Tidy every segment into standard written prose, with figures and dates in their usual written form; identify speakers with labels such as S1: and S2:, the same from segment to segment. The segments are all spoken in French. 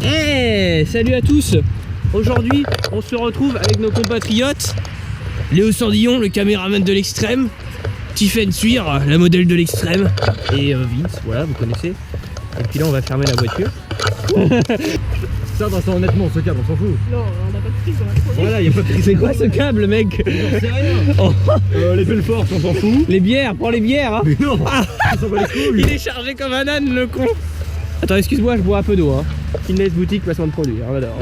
S1: Hey, salut à tous. Aujourd'hui, on se retrouve avec nos compatriotes Léo Sandillon, le caméraman de l'extrême, Tiffen Suir, la modèle de l'extrême, et Vince, voilà, vous connaissez. Et puis là, on va fermer la voiture.
S2: Ça, honnêtement, ce câble, on s'en fout.
S3: Non, on n'a pas de prise, on va trouver.
S1: Voilà, y a pas de prise. C'est quoi ce câble, mec?
S2: C'est rien.
S1: Oh.
S2: Les Belfort, on s'en fout.
S1: Les bières, prends les bières, hein.
S2: Mais non, on s'en bat les couilles.
S1: Il est chargé comme un âne, le con. Attends, excuse-moi, je bois un peu d'eau, hein. Fitness boutique, placement de produits, on adore.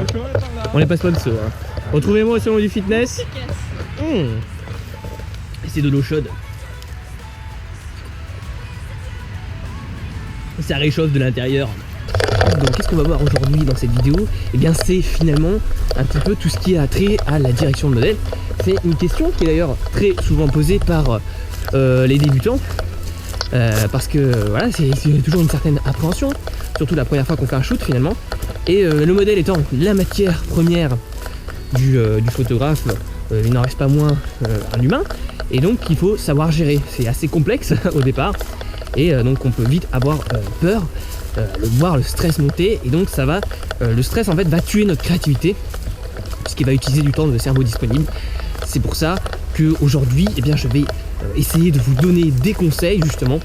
S1: On n'est pas sponsor, hein. Retrouvez-moi au salon du fitness. Et c'est de l'eau chaude. Ça réchauffe de l'intérieur. Donc qu'est-ce qu'on va voir aujourd'hui dans cette vidéo? Eh bien c'est finalement un petit peu tout ce qui a trait à la direction de modèle. C'est une question qui est d'ailleurs très souvent posée par les débutants. Parce que voilà, c'est toujours une certaine appréhension, surtout la première fois qu'on fait un shoot finalement. Et le modèle étant la matière première du photographe, il n'en reste pas moins un humain. Et donc il faut savoir gérer. C'est assez complexe au départ. Et donc on peut vite avoir peur, voir le stress monter. Et donc ça va, le stress en fait va tuer notre créativité, puisqu'il va utiliser du temps de cerveau disponible. C'est pour ça qu'aujourd'hui, eh bien, je vais essayer de vous donner des conseils justement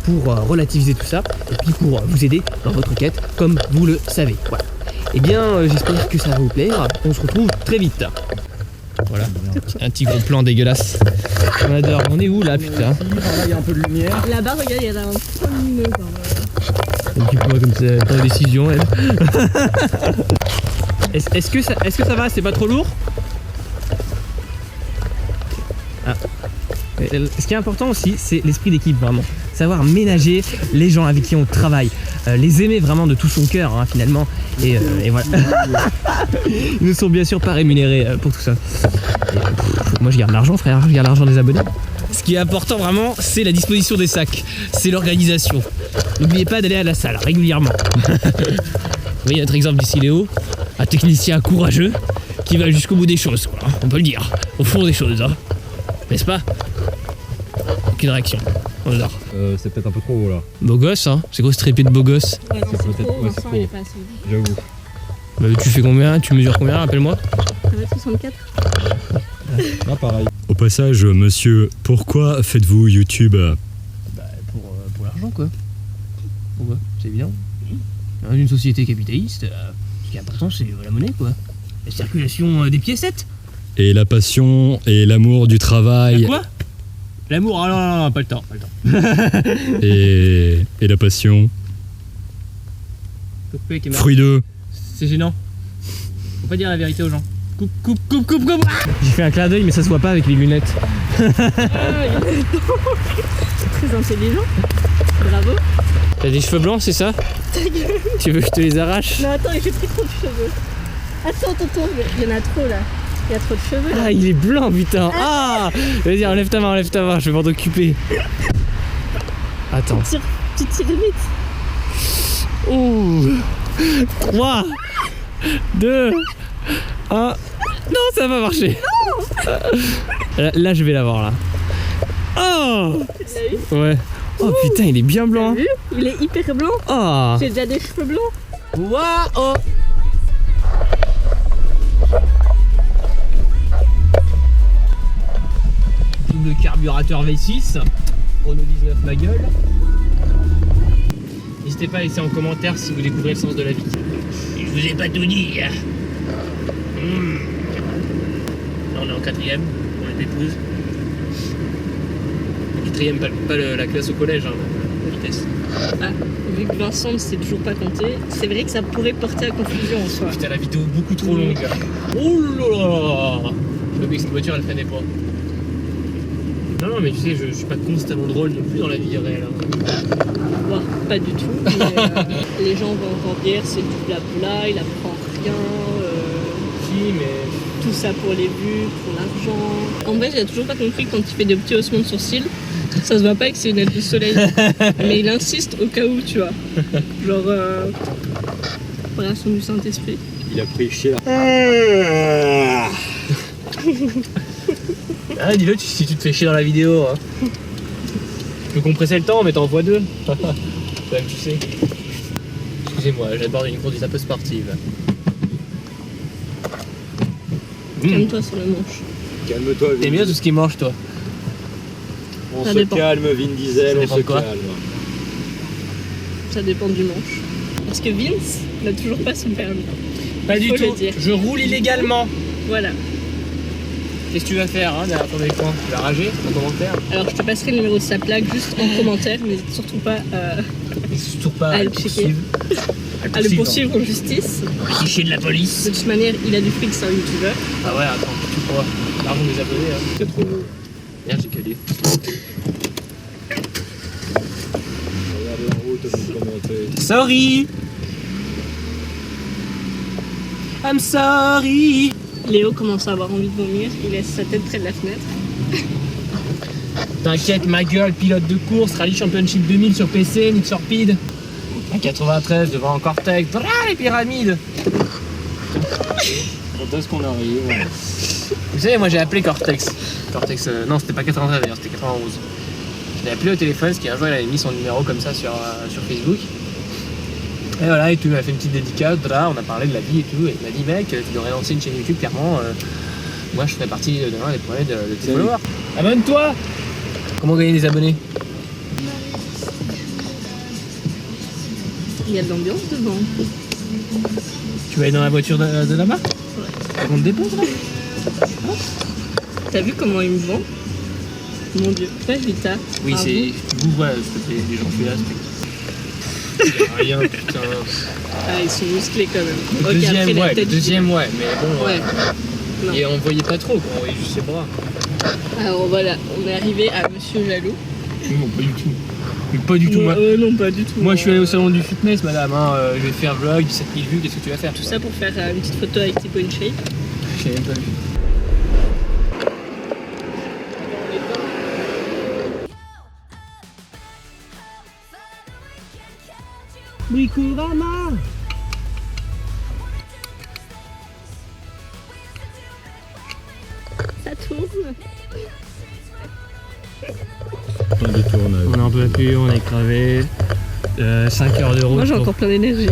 S1: pour relativiser tout ça et puis pour vous aider dans votre quête comme vous le savez. Voilà. Eh bien j'espère que ça va vous plaire. On se retrouve très vite. Voilà, un petit gros plan dégueulasse. On adore. On est où là, putain?
S2: Là, il y a un peu de lumière.
S3: Là-bas, regarde, il y a un point lumineux.
S1: Un petit peu comme ça, pas de décision, elle. Est-ce que ça va? C'est pas trop lourd? Ah. Ce qui est important aussi, c'est l'esprit d'équipe, vraiment. Savoir ménager les gens avec qui on travaille. Les aimer vraiment de tout son cœur, hein, finalement. Et voilà. Ils ne sont bien sûr pas rémunérés pour tout ça. Moi je garde l'argent, frère, je garde l'argent des abonnés. Ce qui est important vraiment, c'est la disposition des sacs. C'est l'organisation. N'oubliez pas d'aller à la salle régulièrement. Vous voyez notre exemple d'ici, Léo, un technicien courageux qui va jusqu'au bout des choses, quoi. On peut le dire, au fond des choses, hein. N'est-ce pas? Aucune réaction. On adore.
S2: C'est peut-être un peu trop haut là.
S1: Beau gosse, hein. C'est gros ce trépied de beau gosse.
S3: Ouais, non,
S2: C'est
S3: c'est
S2: peut-être-
S3: trop,
S2: ouais, c'est
S3: Vincent,
S2: trop.
S3: il est pas assez.
S2: J'avoue.
S1: Bah, tu fais combien? Tu mesures combien? Rappelle-moi.
S3: 1m64.
S2: Ah, pareil.
S4: Au passage, monsieur, pourquoi faites-vous YouTube?
S1: Bah, pour l'argent, quoi. Pourquoi? C'est évident. Dans une société capitaliste, ce qui est important, c'est la monnaie, quoi. La circulation des piécettes.
S4: Et la passion et l'amour du travail
S1: Quoi? L'amour, ah non, non, pas le temps, pas le temps.
S4: et la passion. Fruit d'eux.
S1: C'est gênant. Faut pas dire la vérité aux gens. Coupe. J'ai fait un clin d'œil, mais ça se voit pas avec les lunettes.
S3: Très intelligent. Bravo.
S1: T'as des cheveux blancs, c'est ça? Tu veux que je te les arrache?
S3: Non, attends, j'ai pris trop de cheveux. Attends, il y en a trop là. Il y a trop de cheveux là.
S1: Ah, il est blanc, putain. Ah, vas-y, enlève ta main, je vais m'en occuper. Attends.
S3: Tu tires vite.
S1: Ouh. 3, 2, 1. Non, ça va marcher. Là, je vais l'avoir là. Oh.
S3: T'as vu?
S1: Ouais. Oh putain, il est bien blanc.
S3: T'as vu? Il est hyper blanc.
S1: Oh.
S3: J'ai déjà des cheveux blancs.
S1: Waouh. Double carburateur V6. Renault 19 ma gueule. N'hésitez pas à laisser en commentaire si vous découvrez le sens de la vie. Je vous ai pas tout dit. Là on est en 4ème pour les pépouses. 4ème, pas la classe au collège, hein, la vitesse.
S3: Ah, vu que Vincent ne sait toujours pas compter, c'est vrai que ça pourrait porter à confusion en soi.
S1: Putain, la vidéo beaucoup trop longue. Oh là là. Je vois que cette voiture elle freinait pas. Non, mais tu sais, je suis pas constamment drôle non plus dans la vie réelle. Hein.
S3: Bon, pas du tout. Mais, les gens vont encore dire c'est du blabla, il apprend rien.
S1: Si, mais.
S3: Tout ça pour les vues, pour l'argent. En fait, j'ai toujours pas compris quand il fait des petits haussements de sourcils. Ça se voit pas que c'est une aide de soleil. Mais il insiste au cas où, tu vois. Genre. Opération du Saint-Esprit.
S2: Il a pris cher.
S1: Ah, dis-le si tu te fais chier dans la vidéo. Hein. Tu peux compresser le temps en mettant en x2. Quand même, tu sais. Excusez-moi, j'aborde une conduite un peu sportive.
S3: Calme-toi sur le manche.
S2: Calme-toi, Vin.
S1: T'aimes bien tout ce qui mange, toi?
S2: On
S3: Ça
S2: se
S3: dépend.
S2: calme, Vin Diesel,
S1: Ça
S2: on
S1: dépend
S2: se
S1: de quoi?
S2: calme.
S3: Ça dépend du manche. Parce que Vince n'a toujours pas son permis.
S1: Pas du
S3: Faut
S1: tout.
S3: le dire.
S1: Je roule illégalement.
S3: Voilà.
S1: Qu'est-ce que tu vas faire derrière ton écran? Tu vas rager en commentaire?
S3: Alors je te passerai le numéro de sa plaque juste en commentaire. N'hésite surtout pas
S1: Surtout pas
S3: à le checker. À le poursuivre en justice.
S1: Cliché de la police.
S3: De toute manière, il a du fric, c'est un youtubeur.
S1: Ah ouais, attends, tu crois. L'argent des abonnés, hein. C'est trop beau. Merde, j'ai calé.
S2: Regarde la route, vous commentez.
S1: Sorry! I'm sorry!
S3: Léo commence à avoir envie de vomir. Il laisse sa tête près de la fenêtre.
S1: T'inquiète, ma gueule, pilote de course, Rally Championship 2000 sur PC, Need for Speed. En 93 devant Cortex, les pyramides.
S2: Quand est-ce qu'on arrive?
S1: Vous savez, moi j'ai appelé Cortex. Non, c'était pas 93 d'ailleurs, c'était 91. Je l'ai appelé au téléphone parce qu'un jour il avait mis son numéro comme ça sur Facebook. Et voilà, et tout, il m'a fait une petite dédicace, on a parlé de la vie et tout. Et il m'a dit, mec, tu devrais lancer une chaîne YouTube, clairement. Moi je ferais partie demain des premiers de tes followers. Abonne-toi! Comment gagner des abonnés?
S3: Il y a de l'ambiance devant.
S1: Tu vas aller dans la voiture de là-bas?
S3: Ouais.
S1: On te dépose là?
S3: T'as vu comment il me vend? Mon dieu. Toi, Vita.
S1: Oui,
S3: bravo.
S1: c'est. Tu bouges, ouais, s'il te plaît, les gens, tu les respectes. Rien, putain.
S3: Ah, ils sont musclés quand même. Ok,
S1: Deuxième,
S3: après, la
S1: ouais,
S3: tête,
S1: deuxième, ouais, mais bon.
S3: Ouais. Non.
S1: Et on voyait pas trop, quoi, on voyait juste ses bras.
S3: Alors voilà, on est arrivé à Monsieur Jaloux.
S1: Non, pas du tout. Mais pas du tout, moi.
S3: Non, pas du tout.
S1: Moi, je suis allé au salon du fitness, madame. Hein, je vais faire vlog, 17 000 vues, qu'est-ce que tu vas faire?
S3: Tout ça pour faire une petite photo avec Tipo InShape.
S1: Je l'ai même pas vu. Bricorama!
S3: Ça tourne.
S2: Fin de tournage.
S1: On en peut plus, on est crevé. 5 heures de route.
S3: Moi j'ai
S1: pour-
S3: encore plein d'énergie.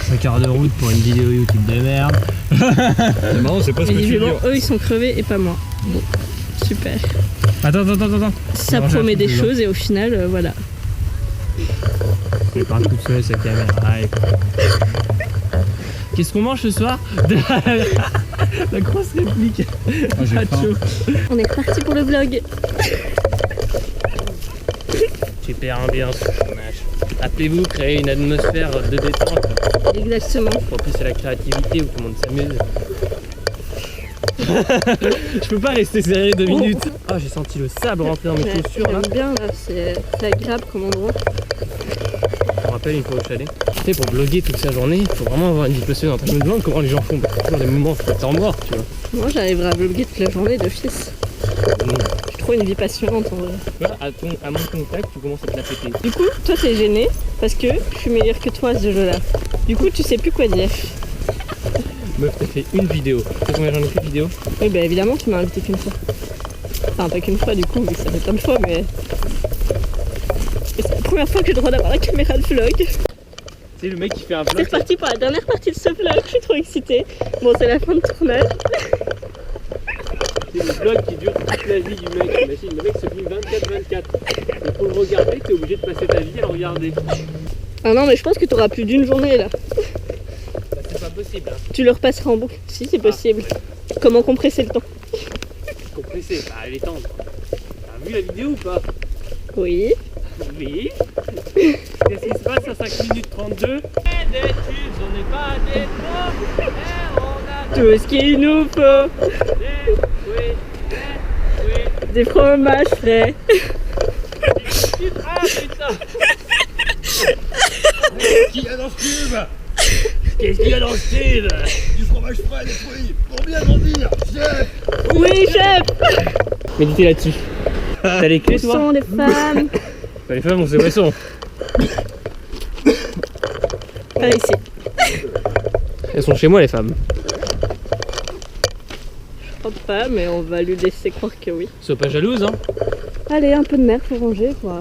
S1: 5 heures de route pour une vidéo YouTube de merde.
S2: C'est marrant, c'est pas ce que tu dis.
S3: Visiblement, eux ils sont crevés et pas moi. Bon, super.
S1: Attends.
S3: Ça
S1: Manger un
S3: promet
S1: truc
S3: des
S1: dedans.
S3: choses et au final, voilà.
S1: Je parle toute seule cette caméra. Allez. Qu'est-ce qu'on mange ce soir? La grosse réplique.
S2: Ah, j'ai faim.
S1: Hacho.
S3: On est reparti pour le vlog.
S1: Super ambiance. Appelez-vous, créer une atmosphère de détente,
S3: Exactement.
S1: propice à la créativité où tout le monde s'amuse. Je peux pas rester serré 2 minutes. Ah, j'ai senti le sable rentrer dans mes chaussures là.
S3: J'aime bien là, c'est agréable comme endroit.
S1: Je me rappelle une fois au chalet. Tu sais, pour vlogger toute sa journée, il faut vraiment avoir une vie passionnante. Je me demande comment les gens font. Parce que toujours des moments où temps mort, tu vois.
S3: Moi j'arriverai à vlogger toute la journée d'office. J'ai trop une vie passionnante en vrai.
S1: Là, à mon contact, tu commences à te la péter.
S3: Du coup, toi t'es gêné parce que je suis meilleure que toi à ce jeu-là. Du coup, tu sais plus quoi dire.
S1: Meuf, t'as fait une vidéo. Tu sais combien j'en ai fait de vidéos?
S3: Oui, bah évidemment, tu m'as invité qu'une fois. Enfin, pas qu'une fois du coup, vu que ça fait plein de fois, mais. Et c'est la première fois que j'ai le droit d'avoir la caméra de vlog.
S1: C'est le mec qui fait un
S3: C'est
S1: vlog.
S3: reparti pour la dernière partie de ce vlog, je suis trop excitée. Bon, c'est la fin de tournage.
S1: C'est le vlog qui dure toute la vie du mec. Imagine, le mec se filme 24-24. Et pour le regarder, t'es obligé de passer ta vie à le regarder.
S3: Ah non, mais je pense que t'auras plus d'une journée là.
S1: Bah, c'est pas possible, hein.
S3: Tu le repasseras en boucle. Si, c'est possible. Comment compresser le temps?
S1: Compressé, bah, elle est tendre. T'as vu la vidéo ou pas?
S3: Oui.
S1: Oui. Qu'est-ce qui se passe à 5 minutes 32? D'études, on n'est pas des pros, mais on a
S3: Tout ce qu'il nous faut.
S1: oui.
S3: Des fromages frais.
S1: Ah putain!
S2: Qu'est-ce qu'il y a dans ce tube?
S1: Qu'est-ce qu'il y a dans ce tube?
S2: Du fromage frais, des fruits, pour bien grandir, chef.
S3: Oui, chef.
S1: Méditez là-dessus. T'as les
S3: Où
S1: clés toi?
S3: sont les femmes?
S1: Bah, les femmes, on sait où elles sont.
S3: Par ici.
S1: Elles sont chez moi, les femmes.
S3: Je crois pas, mais on va lui laisser croire que oui.
S1: Sois pas jalouse, hein.
S3: Allez, un peu de mer pour ranger, quoi.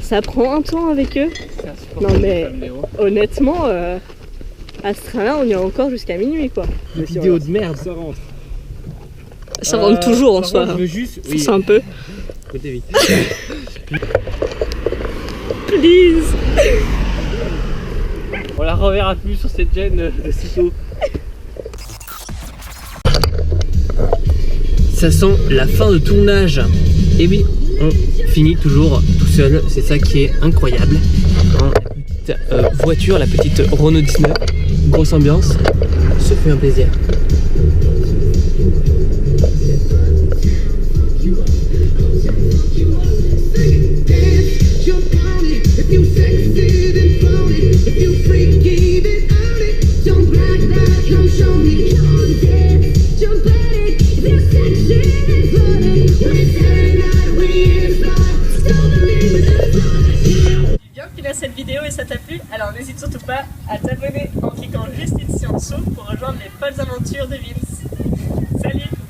S3: Ça prend un temps avec eux. Non, mais- honnêtement, à ce train-là, on y est encore jusqu'à minuit quoi.
S1: Vidéo de merde.
S2: Ça rentre.
S3: Ça rentre toujours en
S1: Par
S3: soi.
S1: contre, je veux juste. Oui,
S3: C'est un peu.
S1: côté vite.
S3: Please.
S1: On la reverra plus sur cette chaîne de sitôt. Ça sent la fin de tournage. Et oui, on finit toujours tout seul. C'est ça qui est incroyable. Hein, la petite voiture, la petite Renault 19. Grosse ambiance. Se fait un plaisir.
S3: Cette vidéo et ça t'a plu, alors n'hésite surtout pas à t'abonner en cliquant juste ici en dessous pour rejoindre les folles aventures de Vince. Salut!